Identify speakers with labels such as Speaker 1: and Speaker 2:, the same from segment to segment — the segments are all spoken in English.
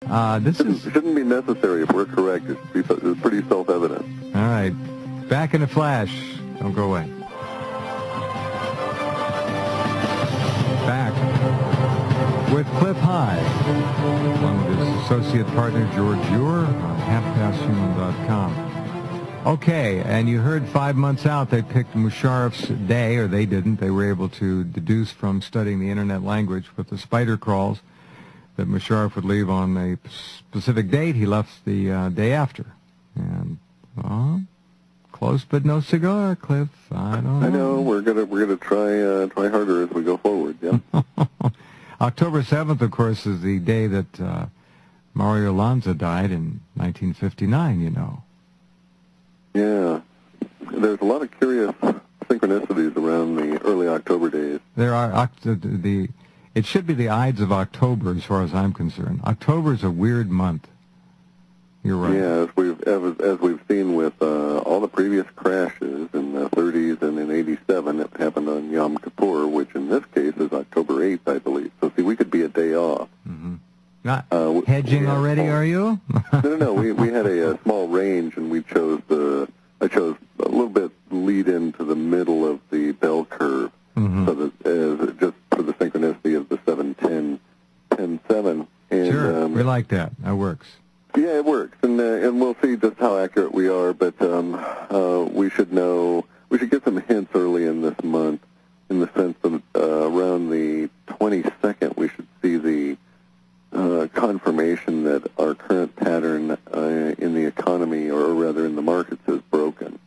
Speaker 1: Shouldn't be necessary if we're correct. It's pretty self-evident.
Speaker 2: All right. Back in a flash. Don't go away. Back with Clif High, along with his associate partner, George Ure, on halfpasthuman.com. Okay, and you heard 5 months out they picked Musharraf's day, or they didn't. They were able to deduce from studying the internet language with the spider crawls that Musharraf would leave on a specific date. He left the day after. And, well, close but no cigar, Clif. I don't know.
Speaker 1: I know. We're gonna try harder as we go forward. Yeah.
Speaker 2: October 7th, of course, is the day that Mario Lanza died in 1959. You know.
Speaker 1: Yeah. There's a lot of curious synchronicities around the early October days.
Speaker 2: There are It should be the Ides of October, as far as I'm concerned. October is a weird month. You're right.
Speaker 1: Yeah, as we've seen with all the previous crashes in the 30s and in '87, it happened on Yom Kippur, which in this case is October 8th, I believe. So see, we could be a day off.
Speaker 2: Mm-hmm. Not hedging already, are you?
Speaker 1: No. We had a small range, and I chose a little bit lead into the middle of the bell curve, so that just for the synchronicity of the 7-10-10-7.
Speaker 2: Sure, we like that. That works.
Speaker 1: Yeah, it works, and we'll see just how accurate we are. But we should know. We should get some hints early in this month, in the sense that around the 22nd, we should see the confirmation that our current pattern in the economy, or rather in the markets, is broken,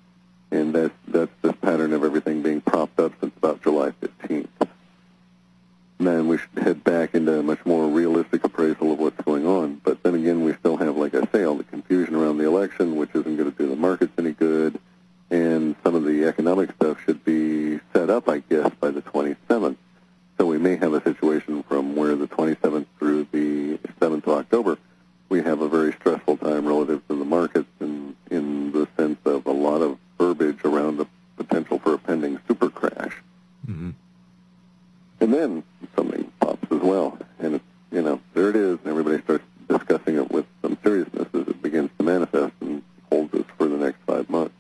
Speaker 1: and that's this pattern of everything being propped up since about July 15th. And then we should head back into a much more realistic appraisal of what's going on. But then again, we still have, like I say, all the confusion around the election, which isn't going to do the markets any good, and some of the economic stuff should be set up, I guess, by the 27th. So we may have a situation from where the 27th through the 7th of October, we have a very stressful time relative to the markets in the sense of a lot of verbiage around the potential for a pending super crash.
Speaker 2: Mm-hmm.
Speaker 1: And then something pops as well, and it's, there it is, and everybody starts discussing it with some seriousness as it begins to manifest and holds us for the next 5 months.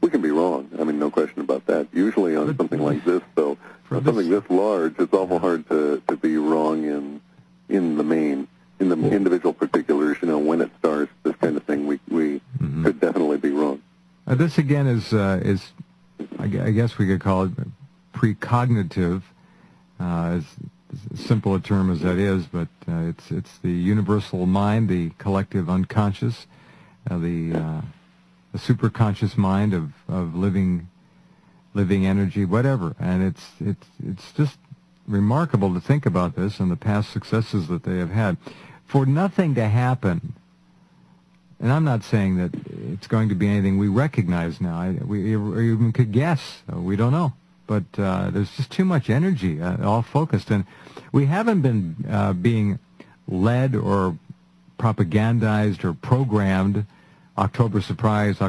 Speaker 1: We can be wrong. I mean, no question about that. Usually on something like this, though, on something this large, it's awful hard to be wrong in the main, in the individual particulars. When it starts, this kind of thing, we could definitely be wrong.
Speaker 2: This again is I guess we could call it precognitive, as simple a term as that is, but it's the universal mind, the collective unconscious, the superconscious mind of living energy, whatever. And it's just remarkable to think about this and the past successes that they have had. For nothing to happen, and I'm not saying that it's going to be anything we recognize now, we even could guess, we don't know. But there's just too much energy, all focused. And we haven't been being led or propagandized or programmed October surprise,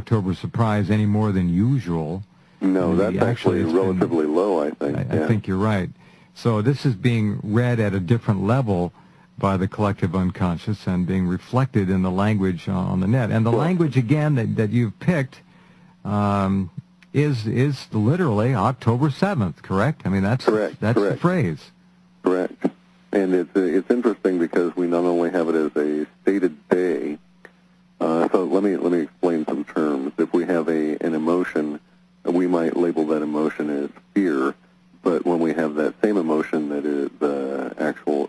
Speaker 2: any more than usual.
Speaker 1: No, that's actually relatively low, I think.
Speaker 2: I think you're right. So this is being read at a different level by the collective unconscious and being reflected in the language on the net. And the language, again, that you've picked is literally October 7th, correct? I mean, that's correct. That's correct. The phrase.
Speaker 1: Correct. And it's interesting because we not only have it as a stated day. So let me explain some terms. If we have an emotion, we might label that emotion as fear. But when we have that same emotion that is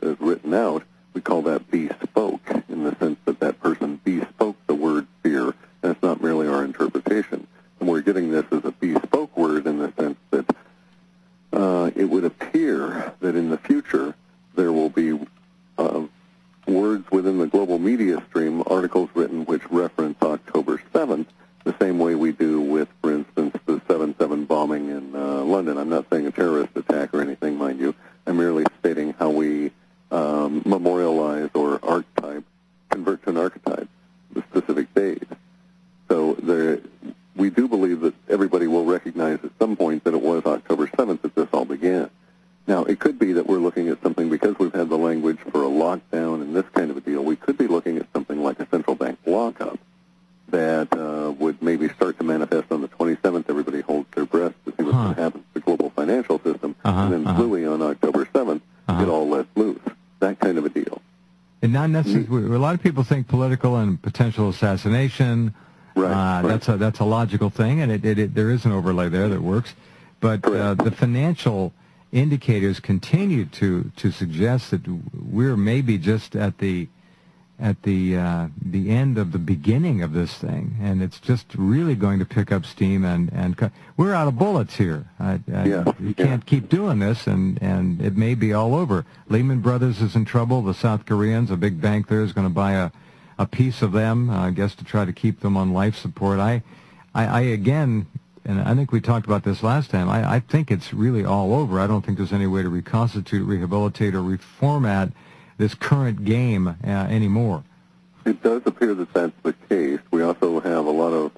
Speaker 1: is written out, we call that bespoke, in the sense that that person bespoke the word fear, and it's not merely our interpretation. And we're getting this as a bespoke word in the sense that it would appear that in the future there will be words within the global media stream, articles written which reference October 7th, the same way we do with, for instance, the 7/7 bombing in London. I'm not saying a terrorist attack or anything, mind you. I'm merely stating how we memorialize or convert to an archetype the specific days. So we do believe that everybody will recognize at some point that it was October 7th that this all began. Now, it could be that we're looking at something, because we've had the language for a lockdown and this kind of a deal, we could be looking at
Speaker 2: unnecessary. A lot of people think political and potential assassination.
Speaker 1: Right.
Speaker 2: That's a logical thing, and there is an overlay there that works. But the financial indicators continue to suggest that we're maybe just at the end of the beginning of this thing, and it's just really going to pick up steam. And we're out of bullets here. You can't keep doing this, and it may be all over. Lehman Brothers is in trouble. The South Koreans, a big bank there, is going to buy a piece of them, I guess, to try to keep them on life support. I again, and I think we talked about this last time, I think it's really all over. I don't think there's any way to reconstitute, rehabilitate, or reformat this current game anymore.
Speaker 1: It does appear that that's the case. We also have a lot of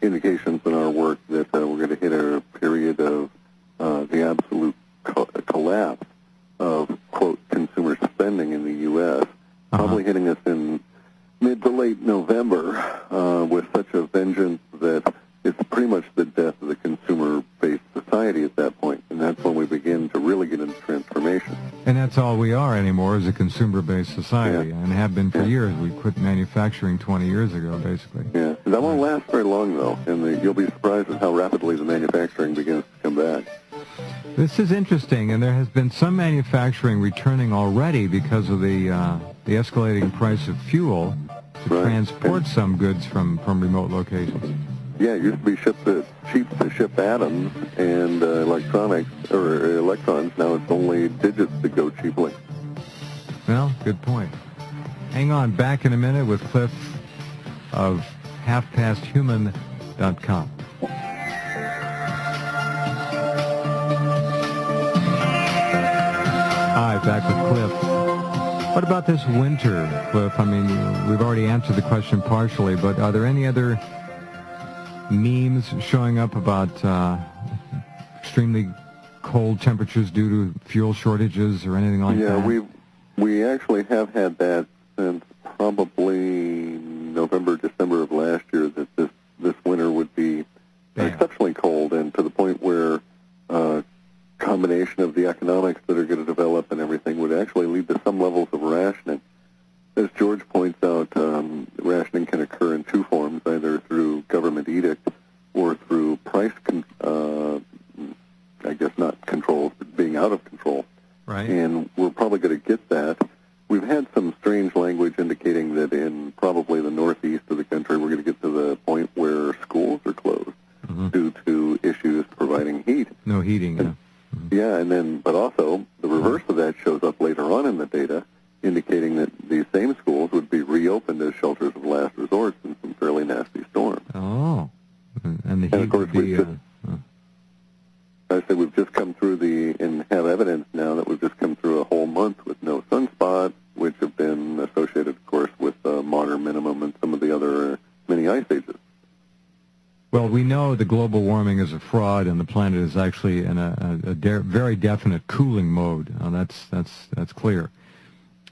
Speaker 1: indications in our work that we're going to hit a period of the absolute collapse of, quote, consumer spending in the U.S., probably hitting us in mid to late November with such a vengeance that it's pretty much the death of the consumer-based society at that point, and that's when we begin to really get into transformation.
Speaker 2: And that's all we are anymore, is a consumer-based society, and have been for years. We quit manufacturing 20 years ago, basically.
Speaker 1: Yeah, that won't last very long, though, and you'll be surprised at how rapidly the manufacturing begins to come back.
Speaker 2: This is interesting, and there has been some manufacturing returning already because of the escalating price of fuel to transport some goods from remote locations.
Speaker 1: Yeah, it used to be cheap to ship atoms and electronics or electrons. Now it's only digits that go cheaply.
Speaker 2: Well, good point. Hang on, back in a minute with Clif of halfpasthuman.com. Hi, back with Clif. What about this winter, Clif? I mean, we've already answered the question partially, but are there any other memes showing up about extremely cold temperatures due to fuel shortages or anything like that?
Speaker 1: Yeah, we actually have had that since probably November, December of last year, that this winter would be exceptionally cold, and to the point where combination of the economics that are going to develop and everything would actually lead to some levels of rationing. As George points out, rationing can occur in two forms, either through government edict or through price, I guess not control, but being out of control.
Speaker 2: Right.
Speaker 1: And we're probably going to get that. We've had some strange language indicating that in probably the northeast of the country, we're going to get to the point where schools are closed due to issues providing heat.
Speaker 2: No heating, yeah.
Speaker 1: Yeah, and then, but also the reverse of that shows up later on in the data, indicating that these same schools would be reopened as shelters of last resort in some fairly nasty storms.
Speaker 2: Oh, and the heat
Speaker 1: of course, I say we've just come through and have evidence now that we've just come through a whole month with no sunspot, which have been associated, of course, with modern minimum and some of the other mini ice ages.
Speaker 2: Well, we know the global warming is a fraud, and the planet is actually in a very definite cooling mode. That's clear.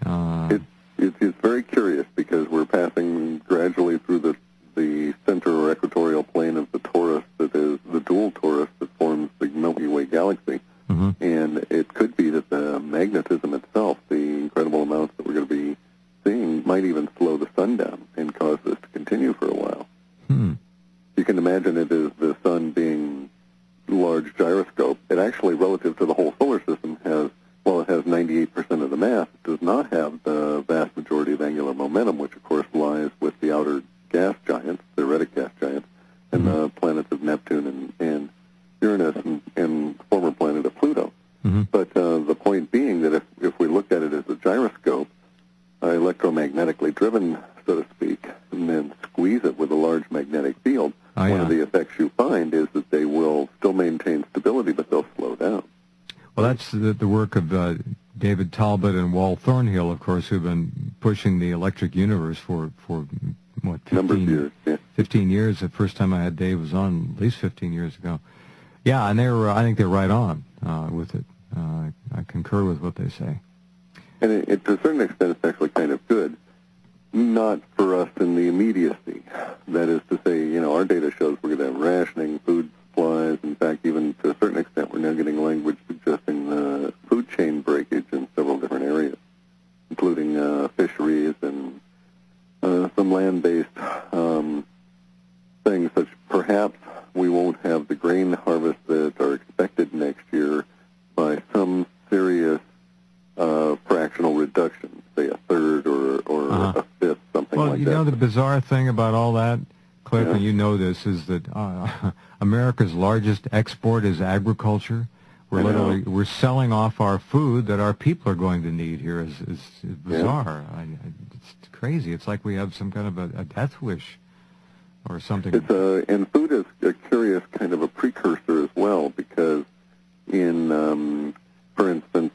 Speaker 1: It's very curious because we're passing gradually through the center or equatorial plane of the torus that is the dual torus that forms the Milky Way galaxy. And it could be that the magnetism itself, the incredible amounts that we're going to be seeing, might even slow the sun down and cause this to continue for a while. You can imagine it as the sun being a large gyroscope. It actually, relative to the whole solar system, has 98% of the mass, it does not have the vast majority of angular momentum, which, of course, lies with the outer gas giants, theoretic gas giants, and the planets of Neptune and Uranus and former planet of Pluto. But the point being that if we looked at it as a gyroscope, electromagnetically driven, so to speak, and then squeeze it with a large magnetic field, one of the effects you find is that they will still maintain stability, but they'll slow down.
Speaker 2: Well, that's the work of David Talbot and Walt Thornhill, of course, who've been pushing the electric universe for what, 15,
Speaker 1: number of years,
Speaker 2: 15 years. The first time I had Dave was on at least 15 years ago. Yeah, and I think they're right on with it. I concur with what they say.
Speaker 1: And to a certain extent, it's actually kind of good. Not for us in the immediacy. That is to say, our data shows we're going to have rationing, food supplies. In fact, even to a certain extent, we're now getting language suggesting the food chain breakage in several different areas. including fisheries and some land-based things, such perhaps we won't have the grain harvest that are expected next year by some serious fractional reduction, say a third or a fifth, something like that.
Speaker 2: Well, you know the bizarre thing about all that, Cliff,
Speaker 1: Yeah.
Speaker 2: and you know this, is that America's largest export is agriculture. We're selling off our food that our people are going to need here. Is bizarre.
Speaker 1: Yeah.
Speaker 2: It's crazy. It's like we have some kind of a death wish or something.
Speaker 1: And food is a curious kind of a precursor as well, because in, for instance,